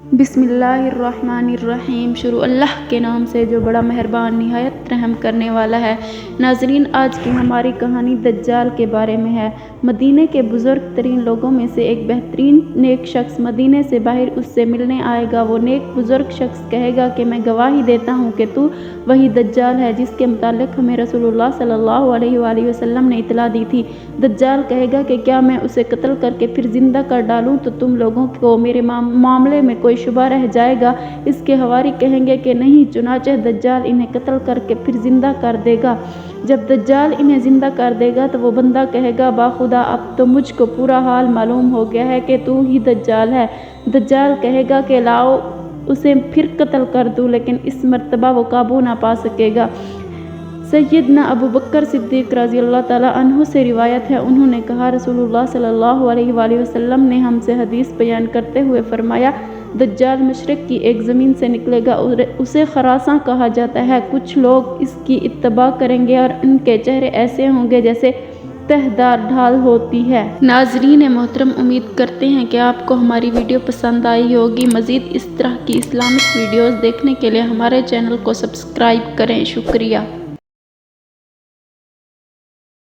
बिस्मिल्लाहिर्रहमानिर्रहीम। शुरू अल्लाह के नाम से जो बड़ा मेहरबान निहायत रहम करने वाला है। नाज़रीन, आज की हमारी कहानी दज्जाल के बारे में है। मदीने के बुज़ुर्ग तरीन लोगों में से एक बेहतरीन नेक शख्स मदीने से बाहर उससे मिलने आएगा। वो नेक बुज़ुर्ग शख्स कहेगा कि मैं गवाही देता हूँ कि तू वही दज्जाल है जिसके मुतालिक हमें रसूलुल्लाह सल्लल्लाहु अलैहि वसल्लम ने इतला दी थी। दज्जाल कहेगा कि क्या मैं उसे कत्ल करके फिर ज़िंदा कर डालूँ तो तुम लोगों को मेरे मामले में कोई शुबा रह जाएगा। इसके हवारी कहेंगे कि नहीं, चुनाचे दज्जाल इन्हें कत्ल करके फिर ज़िंदा कर देगा। जब दज्जाल इन्हें ज़िंदा कर देगा तो वो बंदा कहेगा, बाखुदा अब तो मुझको पूरा हाल मालूम हो गया है कि तू ही दज्जाल है। दज्जाल कहेगा कि लाओ उसे फिर कत्ल कर दूँ, लेकिन इस मर्तबा वो काबू ना पा सकेगा। सैयदना अबू बकर सिद्दीक़ रज़ी अल्लाह ताला अन्हु से रिवायत है, उन्होंने कहा रसूलुल्लाह सल्लल्लाहु अलैहि वसल्लम ने हमसे हदीस बयान करते हुए फरमाया, दज्जाल मशरिक़ की एक ज़मीन से निकलेगा, उसे खरासां कहा जाता है। कुछ लोग इसकी इत्तबा करेंगे और उनके चेहरे ऐसे होंगे जैसे तहदार ढाल होती है। नाज़रीन मोहतरम, उम्मीद करते हैं कि आपको हमारी वीडियो पसंद आई होगी। मज़ीद इस तरह की इस्लामिक वीडियोज़ देखने के लिए हमारे चैनल को सब्सक्राइब करें। शुक्रिया।